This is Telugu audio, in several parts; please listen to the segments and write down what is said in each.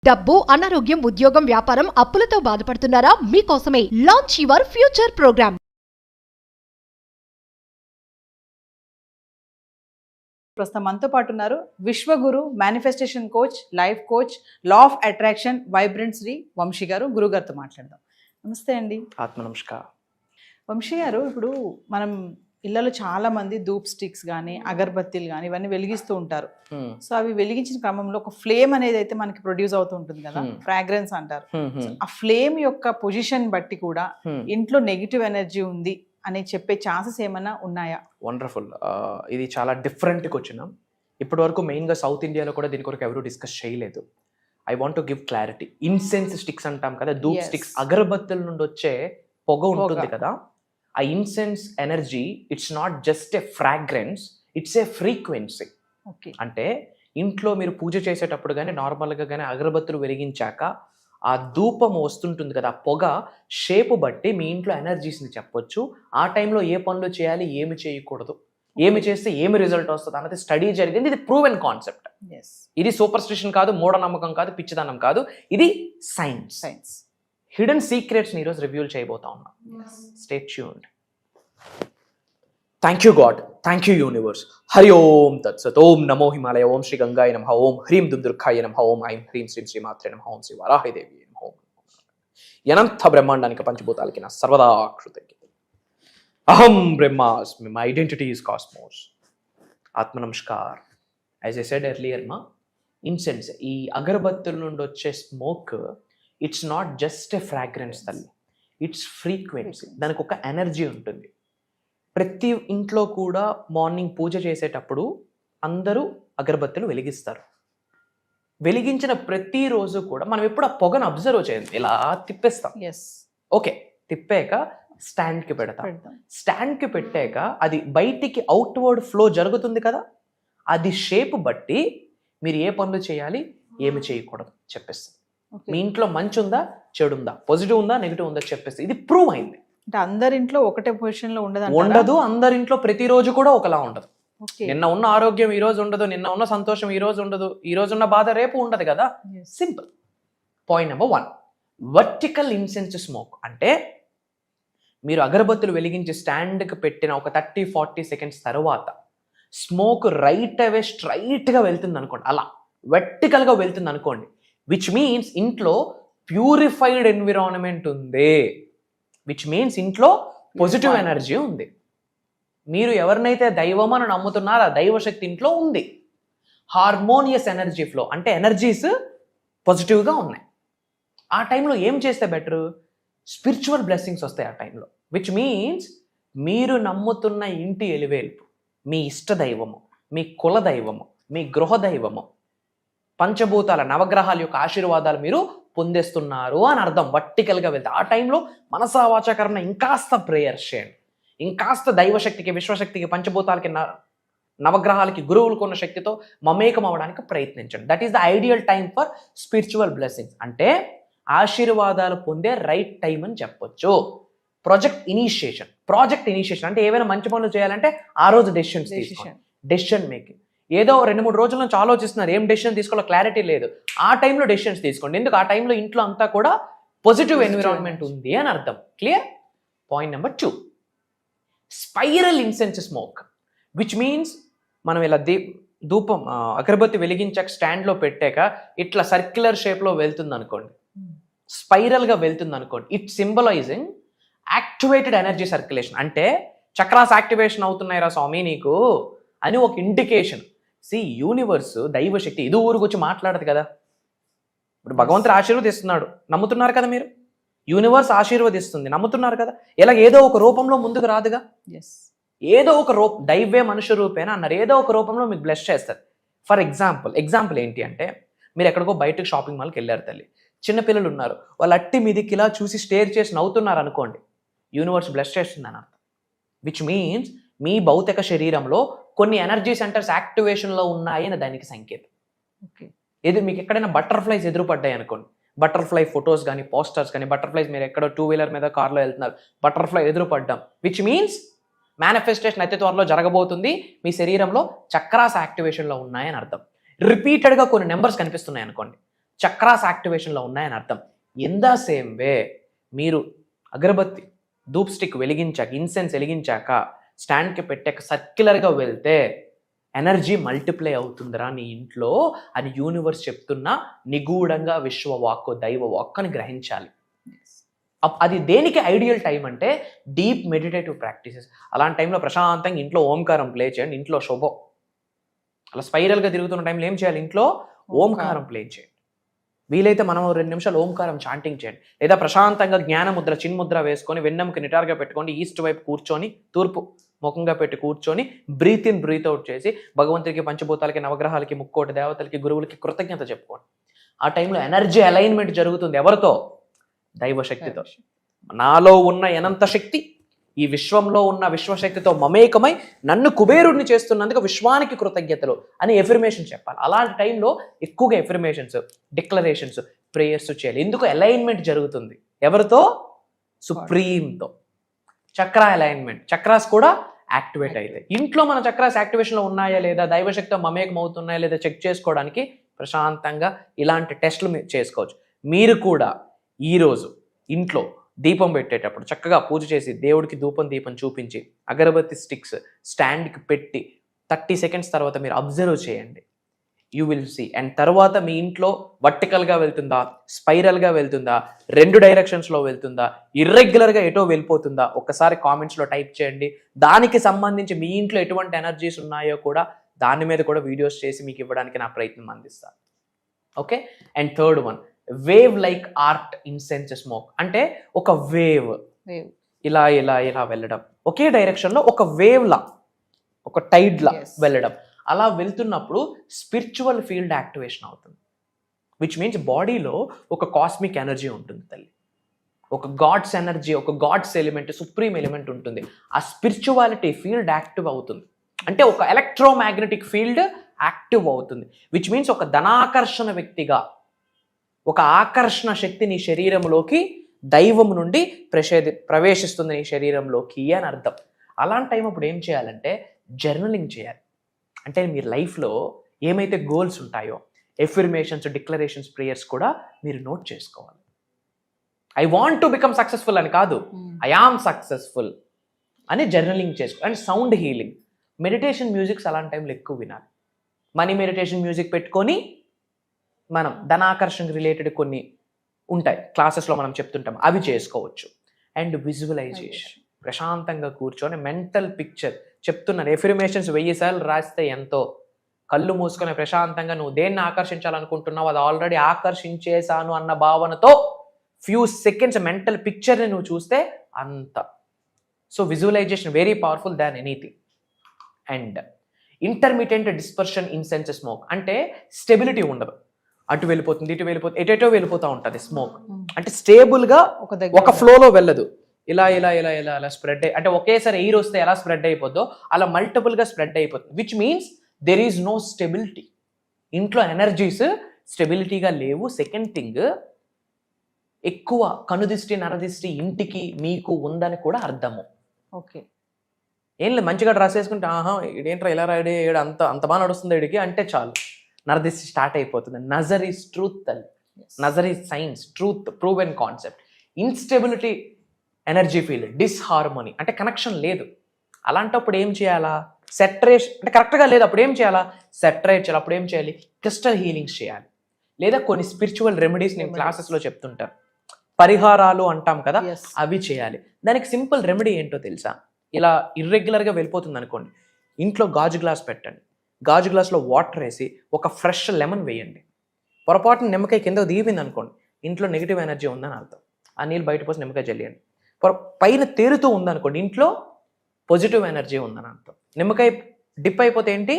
డబ్బు, అనారోగ్యం, ఉద్యోగం, వ్యాపారం, అప్పులతో బాధపడుతున్నారా? మీకోసమే లాంచ్ యువర్ ఫ్యూచర్ ప్రోగ్రామ్. ప్రస్తుతం మనతో పాటు ఉన్నారు విశ్వగురు, manifestation coach, life coach, law of attraction, vibrant Shri Vamsi garu. గురుగారితో మాట్లాడదాం. నమస్తే అండి. ఆత్మ నమస్కారం. వంశీ గారు, ఇప్పుడు మనం ఇళ్లలో చాలా మంది ధూప్ స్టిక్స్ కానీ అగరబత్తీలు కానీ ఇవన్నీ వెలిగిస్తూ ఉంటారు. సో అవి వెలిగించిన క్రమంలో ఒక ఫ్లేమ్ అనేది అయితే మనకి ప్రొడ్యూస్ అవుతూ ఉంటుంది కదా, ఫ్రాగ్రెన్స్ అంటారు. ఆ ఫ్లేమ్ యొక్క పొజిషన్ బట్టి కూడా ఇంట్లో నెగిటివ్ ఎనర్జీ ఉంది అని చెప్పే ఛాన్సెస్ ఏమైనా ఉన్నాయా? వండర్ఫుల్. ఇది చాలా డిఫరెంట్గా వచ్చినాం. ఇప్పటి వరకు మెయిన్గా సౌత్ ఇండియాలో కూడా దీని కొరకు ఎవరు డిస్కస్ చేయలేదు. I want to give clarity. Incense sticks అంటాం కదా, ధూప్ స్టిక్స్, అగరబత్తుల నుండి వచ్చే పొగ ఉంటుంది కదా, ఆ incense energy it's not just a fragrance, it's a frequency. అంటే ఇంట్లో మీరు పూజ చేసేటప్పుడు కానీ నార్మల్గా కానీ అగరబత్తులు వెలిగించాక ఆ ధూపం వస్తుంటుంది కదా, ఆ పొగ షేపు బట్టి మీ ఇంట్లో ఎనర్జీస్ని చెప్పొచ్చు. ఆ టైంలో ఏ పనులు చేయాలి, ఏమి చేయకూడదు, ఏమి చేస్తే ఏమి రిజల్ట్ వస్తుంది అన్నది స్టడీ జరిగింది. ఇది ప్రూవెన్ కాన్సెప్ట్. ఇది సూపర్ స్టిషన్ కాదు, మూఢనమ్మకం కాదు, పిచ్చిదనం కాదు, ఇది సైన్స్. హిడెన్ సీక్రెట్స్ని ఈరోజు రివ్యూల్ చేయబోతా ఉన్నాం. Stay tuned. Thank you God, thank you universe. Hari Om తత్సత్. ఓం నమో హిమాలయ, ఓం శ్రీ గంగాయ నమః, ఓం హ్రీం దుందుర్ఖాయ నమః, ఓం ఐం హ్రీం శ్రీం శ్రీమాత్రే నమః, ఓం శ్రీ వరాహదేవి నమః. అనంత బ్రహ్మాండానికి పంచభూతాలకి నా సర్వదా కృతజ్ఞత. అహం బ్రహ్మాస్మి, మై ఐడెంటిటీ ఈస్ కాస్మోస్. ఆత్మ నమస్కార్. యాజ్ ఐ సెడ్ ఎర్లియర్, మా ఇన్సెన్స్, ఈ అగరబత్తుల నుండి వచ్చే smoke it's not just a fragrance తల్లి, ఇట్స్ ఫ్రీక్వెన్సీ. దానికి ఒక ఎనర్జీ ఉంటుంది. ప్రతి ఇంట్లో కూడా మార్నింగ్ పూజ చేసేటప్పుడు అందరూ అగరబత్తులు వెలిగిస్తారు. వెలిగించిన ప్రతిరోజు కూడా మనం ఎప్పుడు ఆ పొగను అబ్జర్వ్ చేయాలి. ఇలా తిప్పేస్తాం. ఓకే, తిప్పాక స్టాండ్కి పెడతాం. స్టాండ్కి పెట్టాక అది బయటికి అవుట్వర్డ్ ఫ్లో జరుగుతుంది కదా, అది షేప్ బట్టి మీరు ఏ పనులు చేయాలి, ఏమి చేయకూడదు చెప్పేస్తుంది. మీ ఇంట్లో మంచి ఉందా, చెడు ఉందా, పాజిటివ్ ఉందా, నెగిటివ్ ఉందా చెప్పేస్తుంది. ఇది ప్రూవ్ అయింది. అంటే అందరింట్లో ఒకటే పొజిషన్ లో ఉండదు. అందరింట్లో ప్రతిరోజు కూడా ఒకలా ఉండదు. నిన్న ఉన్న ఆరోగ్యం ఈ రోజు ఉండదు, నిన్న ఉన్న సంతోషం ఈ రోజు ఉండదు, ఈ రోజు ఉన్న బాధ రేపు ఉండదు కదా. Simple. Point number 1, vertical incense smoke. అంటే మీరు అగరబత్తులు వెలిగించి స్టాండ్కి పెట్టిన ఒక 30-40 సెకండ్స్ తర్వాత స్మోక్ రైట్ అవే స్ట్రైట్గా వెళ్తుంది అనుకోండి, అలా వర్టికల్గా వెళ్తుంది అనుకోండి, విచ్ మీన్స్ ఇంట్లో ప్యూరిఫైడ్ ఎన్విరాన్మెంట్ ఉంది, విచ్ మీన్స్ ఇంట్లో పాజిటివ్ ఎనర్జీ ఉంది. మీరు ఎవరినైతే దైవం అని నమ్ముతున్నారో ఆ దైవశక్తి ఇంట్లో ఉంది. హార్మోనియస్ ఎనర్జీ ఫ్లో, అంటే ఎనర్జీస్ పాజిటివ్గా ఉన్నాయి. ఆ టైంలో ఏం చేస్తే బెటరు? స్పిరిచువల్ బ్లెస్సింగ్స్ వస్తాయి ఆ టైంలో, విచ్ మీన్స్ మీరు నమ్ముతున్న ఇంటి ఎలివేల్పు, మీ ఇష్ట దైవము, మీ కుల దైవము, మీ గృహ దైవము, పంచభూతాల నవగ్రహాల యొక్క ఆశీర్వాదాలు మీరు పొందేస్తున్నారు అని అర్థం. వర్టికల్గా వెళ్తే ఆ టైంలో మనసా వాచాకరణ ఇంకాస్త ప్రేయర్స్ చేయండి, ఇంకాస్త దైవశక్తికి, విశ్వశక్తికి, పంచభూతాలకి, నవగ్రహాలకి, గురువులకు ఉన్న శక్తితో మమేకం అవ్వడానికి ప్రయత్నించండి. That is the ideal time for spiritual blessings. అంటే ఆశీర్వాదాలు పొందే రైట్ టైం అని చెప్పొచ్చు. ప్రాజెక్ట్ ఇనిషియేషన్ అంటే ఏవైనా మంచి పనులు చేయాలంటే ఆ రోజు డెసిషన్ మేకింగ్. ఏదో 2-3 రోజుల నుంచి ఆలోచిస్తున్నారు, ఏం డెసిషన్ తీసుకోవాలో క్లారిటీ లేదు, ఆ టైంలో డెసిషన్స్ తీసుకోండి. ఎందుకు? ఆ టైంలో ఇంట్లో అంతా కూడా పాజిటివ్ ఎన్విరాన్మెంట్ ఉంది అని అర్థం. Clear? Point number 2, spiral incense smoke, which means మనం ఇలా ధూపం అగరబత్తి వెలిగించాక స్టాండ్లో పెట్టాక ఇట్లా సర్క్యులర్ షేప్లో వెళ్తుంది అనుకోండి, స్పైరల్గా వెళ్తుంది అనుకోండి. It symbolising activated energy circulation. అంటే చక్రాస్ యాక్టివేషన్ అవుతున్నాయిరా స్వామి నీకు అని ఒక ఇండికేషన్. యూనివర్స్, దైవశక్తి ఇది ఊరికి మాట్లాడదు కదా. ఇప్పుడు భగవంతుడు ఆశీర్వదిస్తున్నాడు, నమ్ముతున్నారు కదా మీరు. యూనివర్స్ ఆశీర్వదిస్తుంది, నమ్ముతున్నారు కదా. ఇలా ఏదో ఒక రూపంలో ముందుకు రాదుగా. ఏదో ఒక దైవే మనుష్య రూపేనా అన్నారు, ఏదో ఒక రూపంలో మీకు బ్లెస్ చేస్తారు. ఫర్ ఎగ్జాంపుల్ ఏంటి అంటే, మీరు ఎక్కడికో బయటకు షాపింగ్ మాల్కి వెళ్ళారు తల్లి, చిన్నపిల్లలు ఉన్నారు, వాళ్ళు అట్టి మీదికి ఇలా చూసి స్టేర్ చేసి నవ్వుతున్నారు అనుకోండి, యూనివర్స్ బ్లెస్ చేస్తుంది అని అర్థం. విచ్ మీన్స్ మీ భౌతిక శరీరంలో కొన్ని ఎనర్జీ సెంటర్స్ యాక్టివేషన్లో ఉన్నాయి అని దానికి సంకేతం. మీకు ఎక్కడైనా బటర్ఫ్లైస్ ఎదురుపడ్డాయి అనుకోండి, బటర్ఫ్లై ఫొటోస్ కానీ, పోస్టర్స్ కానీ, బటర్ఫ్లైస్ మీరు ఎక్కడో 2-వీలర్ మీద, కార్లో వెళ్తున్నారు, బటర్ఫ్లై ఎదురుపడ్డాం, విచ్ మీన్స్ మేనిఫెస్టేషన్ అతి త్వరలో జరగబోతుంది. మీ శరీరంలో చక్రాస్ యాక్టివేషన్లో ఉన్నాయని అర్థం. రిపీటెడ్గా కొన్ని నెంబర్స్ కనిపిస్తున్నాయి అనుకోండి, చక్రాస్ యాక్టివేషన్లో ఉన్నాయని అర్థం. ఇన్ ద సేమ్ వే మీరు అగరబత్తి ధూప్ స్టిక్ వెలిగించాక, ఇన్సెన్స్ వెలిగించాక, స్టాండ్కి పెట్టాక సర్క్యులర్గా వెళ్తే ఎనర్జీ మల్టిప్లై అవుతుందిరా నీ ఇంట్లో అని యూనివర్స్ చెప్తున్నా నిగూఢంగా విశ్వవాక్కు దైవ వాక్కు అని గ్రహించాలి. అది దేనికి ఐడియల్ టైం అంటే డీప్ మెడిటేటివ్ ప్రాక్టీసెస్. అలాంటి టైంలో ప్రశాంతంగా ఇంట్లో ఓంకారం ప్లే చేయండి. ఇంట్లో శుభం. అలా స్పైరల్గా తిరుగుతున్న టైంలో ఏం చేయాలి? ఇంట్లో ఓంకారం ప్లే చేయండి. వీలైతే మనం 2 నిమిషాలు ఓంకారం చాంటింగ్ చేయండి. లేదా ప్రశాంతంగా జ్ఞానముద్ర చిన్ముద్ర వేసుకొని వెన్నెముక నిటారుగా పెట్టుకోండి. ఈస్ట్ వైపు కూర్చొని, తూర్పు ముఖంగా పెట్టి కూర్చొని బ్రీత్ ఇన్ బ్రీత్ అవుట్ చేసి భగవంతుడికి, పంచభూతాలకి, నవగ్రహాలకి, ముక్కోటి దేవతలకి, గురువులకి కృతజ్ఞత చెప్పుకోండి. ఆ టైంలో ఎనర్జీ అలైన్మెంట్ జరుగుతుంది. ఎవరితో? దైవశక్తితో. నాలో ఉన్న అనంత శక్తి ఈ విశ్వంలో ఉన్న విశ్వశక్తితో మమేకమై నన్ను కుబేరుడిని చేస్తున్నందుకు విశ్వానికి కృతజ్ఞతలు అని ఎఫర్మేషన్ చెప్పాలి. అలాంటి టైంలో ఎక్కువగా ఎఫర్మేషన్స్, డిక్లరేషన్స్, ప్రేయర్స్ చేయాలి. ఎందుకు? అలైన్మెంట్ జరుగుతుంది. ఎవరితో? సుప్రీంతో. చక్ర అలైన్మెంట్. చక్రాస్ కూడా యాక్టివేట్ అవుతాయి. ఇంట్లో మన చక్రాస్ యాక్టివేషన్లో ఉన్నాయా లేదా, దైవశక్తితో మమేకం అవుతున్నాయా లేదా చెక్ చేసుకోవడానికి ప్రశాంతంగా ఇలాంటి టెస్టులు మీరు చేసుకోవచ్చు. మీరు కూడా ఈరోజు ఇంట్లో దీపం పెట్టేటప్పుడు చక్కగా పూజ చేసి దేవుడికి దీపం చూపించి అగరబత్తి స్టిక్స్ స్టాండ్కి పెట్టి 30 సెకండ్స్ తర్వాత మీరు అబ్జర్వ్ చేయండి. You will see. అండ్ తర్వాత మీ ఇంట్లో వర్టికల్గా వెళ్తుందా, స్పైరల్గా వెళ్తుందా, 2 డైరెక్షన్స్లో వెళ్తుందా, ఇర్రెగ్యులర్గా ఎటో వెళ్ళిపోతుందా, ఒక్కసారి కామెంట్స్లో టైప్ చేయండి. దానికి సంబంధించి మీ ఇంట్లో ఎటువంటి ఎనర్జీస్ ఉన్నాయో కూడా దాని మీద కూడా వీడియోస్ చేసి మీకు ఇవ్వడానికి నా ప్రయత్నం అందిస్తాను. Okay. And third one, wave like art incense smoke. అంటే ఒక వేవ్ ఇలా ఇలా ఇలా వెళ్ళడం, ఒకే డైరెక్షన్లో ఒక వేవ్ లా, ఒక టైడ్ లా వెళ్ళడం. అలా వెళ్తున్నప్పుడు స్పిరిచువల్ ఫీల్డ్ యాక్టివేషన్ అవుతుంది. విచ్ మీన్స్ బాడీలో ఒక కాస్మిక్ ఎనర్జీ ఉంటుంది తల్లి, ఒక గాడ్స్ ఎనర్జీ, ఒక గాడ్స్ ఎలిమెంట్, సుప్రీం ఎలిమెంట్ ఉంటుంది. ఆ స్పిరిచువాలిటీ ఫీల్డ్ యాక్టివ్ అవుతుంది. అంటే ఒక ఎలక్ట్రోమాగ్నెటిక్ ఫీల్డ్ యాక్టివ్ అవుతుంది. విచ్ మీన్స్ ఒక ధనాకర్షణ వ్యక్తిగా ఒక ఆకర్షణ శక్తి నీ శరీరంలోకి దైవం నుండి ప్రవేశిస్తుంది నీ శరీరంలోకి అని అర్థం. అలాంటి టైం అప్పుడు ఏం చేయాలంటే జర్నలింగ్ చేయాలి. అంటే మీరు లైఫ్లో ఏమైతే గోల్స్ ఉంటాయో ఎఫర్మేషన్స్, డిక్లరేషన్స్, ప్రేయర్స్ కూడా మీరు నోట్ చేసుకోవాలి. I want to become successful అని కాదు, ఐ ఆమ్ సక్సెస్ఫుల్ అని జర్నలింగ్ చేసుకో. And sound healing, meditation musics అలాంటి టైంలో ఎక్కువ వినాలి. మనీ మెడిటేషన్ మ్యూజిక్ పెట్టుకొని మనం ధనాకర్షణకు రిలేటెడ్ కొన్ని ఉంటాయి క్లాసెస్లో మనం చెప్తుంటాం, అవి చేసుకోవచ్చు. అండ్ విజువలైజేషన్, ప్రశాంతంగా కూర్చొని మెంటల్ పిక్చర్ చెప్తున్నాను. ఎఫర్మేషన్స్ 1000 సార్లు రాస్తే ఎంతో, కళ్ళు మూసుకొని ప్రశాంతంగా నువ్వు దేన్ని ఆకర్షించాలనుకుంటున్నావు అది ఆల్రెడీ ఆకర్షించేశాను అన్న భావనతో ఫ్యూ సెకండ్స్ మెంటల్ పిక్చర్ని నువ్వు చూస్తే అంత. So visualisation very powerful than anything. And intermediate dispersion incense smoke. అంటే స్టెబిలిటీ ఉండదు, అటు వెళ్ళిపోతుంది, ఇటు వెళ్ళిపోతుంది, ఎటెటో వెళ్ళిపోతూ ఉంటుంది స్మోక్. అంటే స్టేబుల్గా ఒక ఫ్లోలో వెళ్ళదు. ఇలా ఇలా ఇలా ఇలా అలా స్ప్రెడ్ అంటే ఒకేసారి ఎయిర్ వస్తే ఎలా స్ప్రెడ్ అయిపోద్దో అలా మల్టిపుల్గా స్ప్రెడ్ అయిపోతుంది. Which means there is no stability. ఇంట్లో ఎనర్జీస్ స్టెబిలిటీగా లేవు. సెకండ్ థింగ్, ఎక్కువ కనుదిష్టి, నరదిష్టి ఇంటికి మీకు ఉందని కూడా అర్థము. ఓకే. ఏం లేదు, మంచిగా డ్రెస్ వేసుకుంటే ఇదేంట్రా ఇలా రాయడే, అంత బాగా నడుస్తుంది ఇడికి అంటే చాలు, నరదిష్టి స్టార్ట్ అయిపోతుంది. నజర్ ఈజ్ ట్రూత్ తల్లి, నజర్ is science, truth, proven concept. Instability energy field, disharmony అంటే కనెక్షన్ లేదు. అలాంటప్పుడు ఏం చేయాలా? సెటరేషన్ అంటే కరెక్ట్గా లేదు, అప్పుడు ఏం చేయాలా? సెటరేట్ చేయాలి. అప్పుడు ఏం చేయాలి? క్రిస్టల్ హీలింగ్స్ చేయాలి. లేదా కొన్ని స్పిరిచువల్ రెమెడీస్ నేను క్లాసెస్లో చెప్తుంటాను, పరిహారాలు అంటాం కదా, అవి చేయాలి. దానికి సింపుల్ రెమెడీ ఏంటో తెలుసా? ఇలా ఇర్రెగ్యులర్గా వెళ్ళిపోతుంది అనుకోండి, ఇంట్లో గాజు గ్లాస్ పెట్టండి, గాజు గ్లాస్లో వాటర్ వేసి ఒక ఫ్రెష్ లెమన్ వేయండి. పొరపాటున నిమ్మకాయ కింద దిగిపోయింది అనుకోండి, ఇంట్లో నెగిటివ్ ఎనర్జీ ఉందని అర్థం. ఆ నీళ్ళు బయట పోసి నిమ్మకాయ జల్లియండి. పైన తేరుతూ ఉందనుకోండి, ఇంట్లో పాజిటివ్ ఎనర్జీ ఉందని అర్థం. నిమ్మకాయ డిప్ అయిపోతే ఏంటి?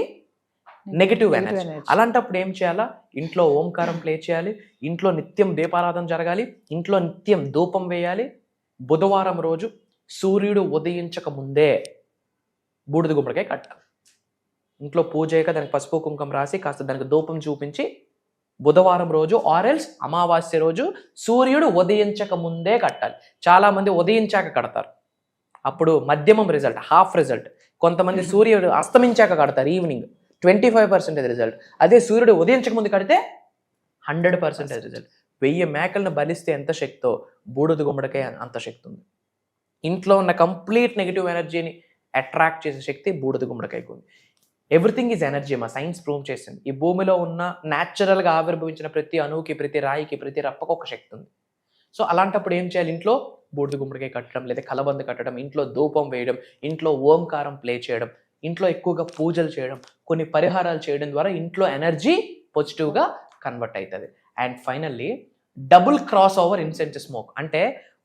Negative energy. అలాంటప్పుడు ఏం చేయాలా? ఇంట్లో ఓంకారం ప్లే చేయాలి, ఇంట్లో నిత్యం దీపారాధన జరగాలి, ఇంట్లో నిత్యం ధూపం వేయాలి. బుధవారం రోజు సూర్యుడు ఉదయించక ముందే బూడిద గుమ్మడికాయ కట్టాలి. ఇంట్లో పూజ అయ్యాక దానికి పసుపు కుంకుమ రాసి కాస్త దానికి ధూపం చూపించి బుధవారం రోజు ఆరెల్స్ అమావాస్య రోజు సూర్యుడు ఉదయించక ముందే కట్టాలి. చాలామంది ఉదయించాక కడతారు, అప్పుడు మధ్యమం రిజల్ట్, హాఫ్ రిజల్ట్. కొంతమంది సూర్యుడు అస్తమించాక కడతారు, ఈవినింగ్ 25% రిజల్ట్. అదే సూర్యుడు ఉదయించక ముందు కడితే 100% రిజల్ట్. 1000 మేకలను బలిస్తే ఎంత శక్తో బూడిద గుమ్మడికాయ అంత శక్తి ఉంది. ఇంట్లో ఉన్న కంప్లీట్ నెగిటివ్ ఎనర్జీని అట్రాక్ట్ చేసే శక్తి బూడిద గుమ్మడికాయకు ఉంది. Everything is energy. మా సైన్స్ ప్రూవ్ చేసింది. ఈ భూమిలో ఉన్న న్యాచురల్గా ఆవిర్భవించిన ప్రతి అణువుకి, ప్రతి రాయికి, ప్రతి రప్పకు ఒక శక్తి ఉంది. సో అలాంటప్పుడు ఏం చేయాలి? ఇంట్లో బూడిద గుమ్మడికాయ కట్టడం, లేదా కలబంద కట్టడం, ఇంట్లో ధూపం వేయడం, ఇంట్లో ఓంకారం ప్లే చేయడం, ఇంట్లో ఎక్కువగా పూజలు చేయడం, కొన్ని పరిహారాలు చేయడం ద్వారా ఇంట్లో ఎనర్జీ పాజిటివ్గా కన్వర్ట్ అవుతుంది. And finally double cross over incense smoke.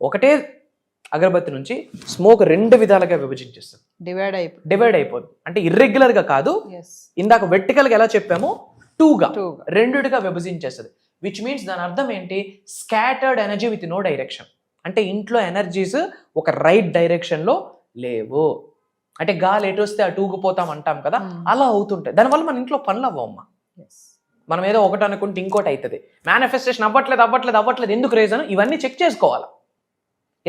ఒకటే అగరబత్తి నుంచి స్మోక్ 2 విధాలుగా విభజించేస్తుంది, డివైడ్ అయిపోతుంది. ఇర్రెగ్యులర్గా కాదు, ఇందాక వెర్టికల్గా ఎలా చెప్పామో 2గా 2గా విభజించేస్తుంది. విచ్ మీన్స్ దాని అర్థం ఏంటి? Scattered energy with no direction. ఇంట్లో ఎనర్జీస్ ఒక రైట్ డైరెక్షన్లో లేవు. గాలి ఎటు వస్తే అటు ఊగిపోతాం అంటాం కదా, అలా అవుతుంటాయి. దానివల్ల మన ఇంట్లో పనులు అవ్వమ్మా. మనం ఏదో ఒకటి అనుకుంటే ఇంకోటి అవుతుంది. మేనిఫెస్టేషన్ అవ్వట్లేదు ఎందుకు రీజన్? ఇవన్నీ చెక్ చేసుకోవాలి.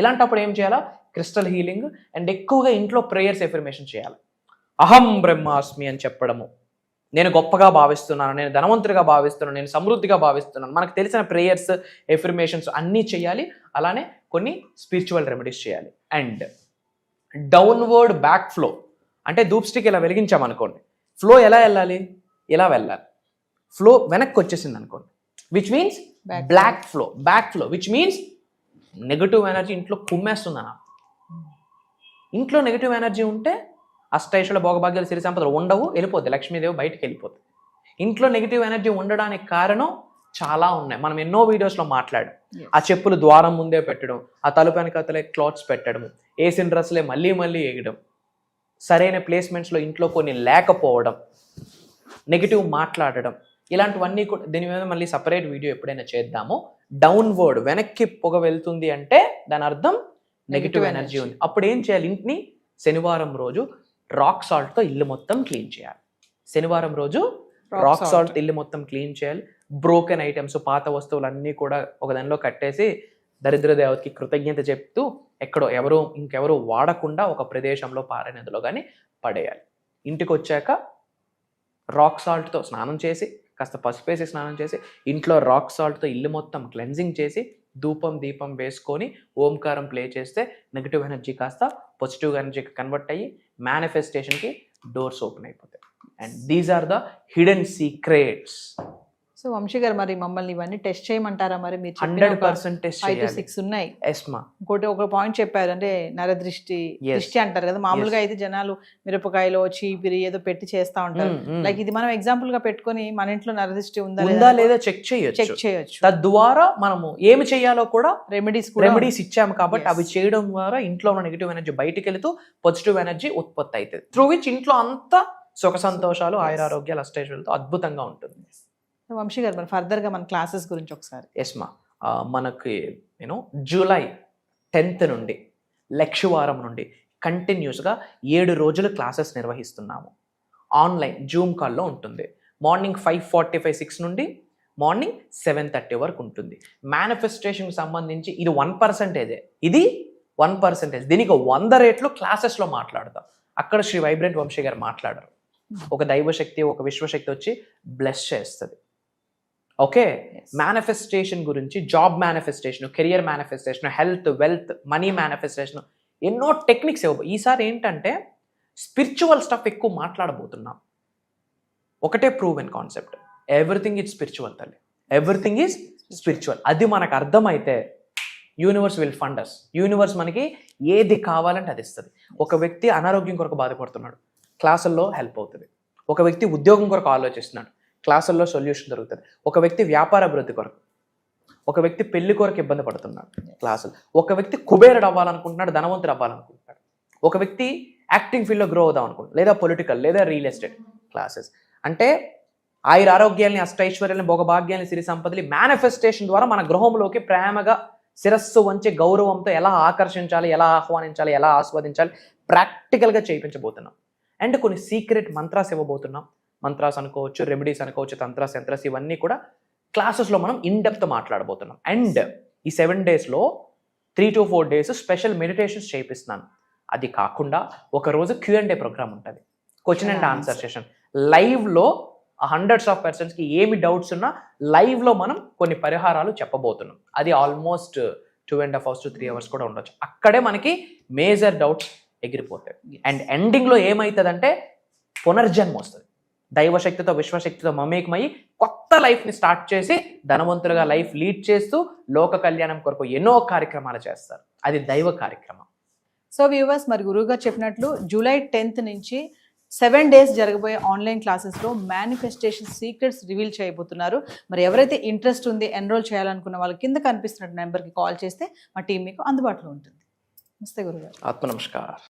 ఇలాంటప్పుడు ఏం చేయాలా? క్రిస్టల్ హీలింగ్ అండ్ ఎక్కువగా ఇంట్లో ప్రేయర్స్ ఎఫర్మేషన్ చేయాలి. అహం బ్రహ్మాస్మి అని చెప్పడము, నేను గొప్పగా భావిస్తున్నాను, నేను ధనవంతుడిగా భావిస్తున్నాను, నేను సమృద్ధిగా భావిస్తున్నాను. మనకు తెలిసిన ప్రేయర్స్, ఎఫర్మేషన్స్ అన్నీ చేయాలి. అలానే కొన్ని స్పిరిచువల్ రెమెడీస్ చేయాలి. అండ్ డౌన్వర్డ్ బ్యాక్ ఫ్లో, ధూప్ స్టిక్ ఇలా వెలిగించామనుకోండి, ఫ్లో ఎలా వెళ్ళాలి? ఇలా వెళ్ళాలి. ఫ్లో వెనక్కి వచ్చేసింది అనుకోండి, which means back flow, which means negative energy ఇంట్లో కుమ్మేస్తుంది అన్న. ఇంట్లో నెగటివ్ ఎనర్జీ ఉంటే అష్టైశ్వర్య భోగభాగ్యాలు, సిరి సంపదలు ఉండవు, వెళ్ళిపోద్ది. లక్ష్మీదేవి బయటికి వెళ్ళిపోద్ది. ఇంట్లో నెగిటివ్ ఎనర్జీ ఉండడానికి కారణం చాలా ఉన్నాయి. మనం ఎన్నో వీడియోస్లో మాట్లాడాం. ఆ చెప్పులు ద్వారం ముందే పెట్టడం, ఆ తలుపు వెనకతలే క్లాత్స్ పెట్టడం, వేసిన డ్రెస్లే మళ్ళీ వేయడం, సరైన ప్లేస్మెంట్స్లో ఇంట్లో కొన్ని లేకపోవడం, నెగిటివ్ మాట్లాడడం, ఇలాంటివన్నీ కూడా. దీని మీద మళ్ళీ సపరేట్ వీడియో ఎప్పుడైనా చేద్దాము. డౌన్వర్డ్, వెనక్కి పొగ వెళ్తుంది అంటే దాని అర్థం నెగిటివ్ ఎనర్జీ ఉంది. అప్పుడు ఏం చేయాలి? ఇంటిని శనివారం రోజు రాక్ సాల్ట్తో ఇల్లు మొత్తం క్లీన్ చేయాలి. శనివారం రోజు రాక్ సాల్ట్ ఇల్లు మొత్తం క్లీన్ చేయాలి. బ్రోకెన్ ఐటమ్స్, పాత వస్తువులన్నీ కూడా ఒక దానిలో కట్టేసి దరిద్ర దేవతకి కృతజ్ఞత చెప్తూ ఇంకెవరు వాడకుండా ఒక ప్రదేశంలో పారే నదిలో కానీ పడేయాలి. ఇంటికి వచ్చాక రాక్ సాల్ట్తో స్నానం చేసి, కాస్త పసుపేసి స్నానం చేసి, ఇంట్లో రాక్ సాల్ట్తో ఇల్లు మొత్తం క్లెన్జింగ్ చేసి, ధూపం దీపం వేసుకొని ఓంకారం ప్లే చేస్తే నెగిటివ్ ఎనర్జీ కాస్త పాజిటివ్ ఎనర్జీకి కన్వర్ట్ అయ్యి మేనిఫెస్టేషన్కి డోర్స్ ఓపెన్ అయిపోతాయి. And these are the hidden secrets. So Vamsi garu, మరి మమ్మల్ని ఇవన్నీ టెస్ట్ చేయమంటారా? మరి మీరు 100% టెస్ట్ 5 to 6 ఉన్నాయి. ఇంకోటి ఒక పాయింట్ చెప్పారు, నరదృష్టి అంటారు కదా. మామూలుగా అయితే జనాలు మిరపకాయలో చీపిరి ఏదో పెట్టి చేస్తా ఉంటారు. లైక్ ఇది మనం ఎగ్జాంపుల్ గా పెట్టుకొని మన ఇంట్లో నరదృష్టి ఉందా లేదా చెక్ చేయొచ్చు. తద్వారా మనము ఏమి చేయాలో కూడా రెమెడీస్ ఇచ్చాము కాబట్టి అవి చేయడం ద్వారా ఇంట్లో ఉన్న నెగిటివ్ ఎనర్జీ బయటికి వెళుతూ పాజిటివ్ ఎనర్జీ ఉత్పత్తి అవుతుంది. త్రూ విచ్ ఇంట్లో అంతా సుఖ సంతోషాలు, ఆయురారోగ్యాలు, అష్టైశ్వర్యాలతో అద్భుతంగా ఉంటుంది. వంశీ గారు, మరి ఫర్దర్గా మన క్లాసెస్ గురించి ఒకసారి. ఎస్మా, మనకి జూలై 10th నుండి లక్షవారం నుండి కంటిన్యూస్గా 7 రోజులు క్లాసెస్ నిర్వహిస్తున్నాము. ఆన్లైన్ జూమ్ కాల్లో ఉంటుంది. మార్నింగ్ 5:45, 6 నుండి మార్నింగ్ 7:30 వరకు ఉంటుంది. మేనిఫెస్టేషన్కి సంబంధించి ఇది 1%. ఇది 1%. దీనికి 100 రేట్లు క్లాసెస్లో మాట్లాడతాం. అక్కడ శ్రీ వైబ్రెంట్ వంశీ గారు మాట్లాడరు. ఒక దైవశక్తి, ఒక విశ్వశక్తి వచ్చి బ్లెస్ చేస్తుంది. ఓకే, మేనిఫెస్టేషన్ గురించి, job manifestation, career manifestation, health, wealth, money manifestation, ఎన్నో టెక్నిక్స్ ఈసారి ఏంటంటే స్పిరిచువల్ స్టఫ్ ఎక్కువ మాట్లాడబోతున్నాం. ఒకటే proven concept, everything is spiritual తల్లి, ఎవ్రీథింగ్ ఈజ్ స్పిరిచువల్. అది మనకు అర్థమైతే universe will fund us. Universe మనకి ఏది కావాలంటే అది ఇస్తుంది. ఒక వ్యక్తి అనారోగ్యం కొరకు బాధపడుతున్నాడు, క్లాసుల్లో హెల్ప్ అవుతుంది. ఒక వ్యక్తి ఉద్యోగం కొరకు ఆలోచిస్తున్నాడు, క్లాసుల్లో సొల్యూషన్ దొరుకుతుంది. ఒక వ్యక్తి వ్యాపార అభివృద్ధి కొరకు, ఒక వ్యక్తి పెళ్లి కొరకు ఇబ్బంది పడుతున్నాడు, క్లాసులు. ఒక వ్యక్తి కుబేరుడు అవ్వాలనుకుంటున్నాడు, ధనవంతుడు అవ్వాలనుకుంటున్నాడు. ఒక వ్యక్తి యాక్టింగ్ ఫీల్డ్లో గ్రో అవుదాం అనుకుంటున్నాడు, లేదా పొలిటికల్, లేదా రియల్ ఎస్టేట్ క్లాసెస్. ఆయురారోగ్యాల్ని, అష్టైశ్వర్యాన్ని, భోగభాగ్యాన్ని, సిరి సంపదలు మేనిఫెస్టేషన్ ద్వారా మన గృహంలోకి ప్రేమగా శిరస్సు వంచి గౌరవంతో ఎలా ఆకర్షించాలి, ఎలా ఆహ్వానించాలి, ఎలా ఆస్వాదించాలి ప్రాక్టికల్గా చేయించబోతున్నాం. అండ్ కొన్ని సీక్రెట్ మంత్రాస్ ఇవ్వబోతున్నాం. మంత్రాస్ అనుకోవచ్చు, రెమెడీస్ అనుకోవచ్చు, తంత్రాస్, యంత్రాస్, ఇవన్నీ కూడా క్లాసెస్లో మనం ఇన్డెప్త్ మాట్లాడబోతున్నాం. అండ్ ఈ 7 daysలో 3 to 4 days స్పెషల్ మెడిటేషన్స్ చేయిస్తున్నాను. అది కాకుండా ఒకరోజు Q&A ప్రోగ్రామ్ ఉంటుంది, క్వశ్చన్ అండ్ ఆన్సర్ సెషన్. లైవ్లో హండ్రెడ్స్ ఆఫ్ పర్సన్స్కి ఏమి డౌట్స్ ఉన్నా లైవ్లో మనం కొన్ని పరిహారాలు చెప్పబోతున్నాం. అది ఆల్మోస్ట్ 2.5 hours to 3 hours కూడా ఉండొచ్చు. అక్కడే మనకి మేజర్ డౌట్స్ ఎగిరిపోతాయి. అండ్ ఎండింగ్లో ఏమవుతుందంటే పునర్జన్మ వస్తుంది. దైవశక్తితో విశ్వశక్తితో మమేకమయ్యి కొత్త లైఫ్ని స్టార్ట్ చేసి ధనవంతులుగా లైఫ్ లీడ్ చేస్తూ లోక కళ్యాణం కొరకు ఎన్నో కార్యక్రమాలు చేస్తారు. అది దైవ కార్యక్రమం. సో వ్యూవర్స్, మరి గురువుగారు చెప్పినట్లు July 10th నుంచి 7 days జరగబోయే ఆన్లైన్ క్లాసెస్లో మేనిఫెస్టేషన్ సీక్రెట్స్ రివీల్ చేయబోతున్నారు. మరి ఎవరైతే ఇంట్రెస్ట్ ఉంది, ఎన్రోల్ చేయాలనుకున్న వాళ్ళు కింద కనిపిస్తున్న నెంబర్కి కాల్ చేస్తే మా టీం మీకు అందుబాటులో ఉంటుంది. నమస్తే గురుగారు. ఆత్మ నమస్కారం.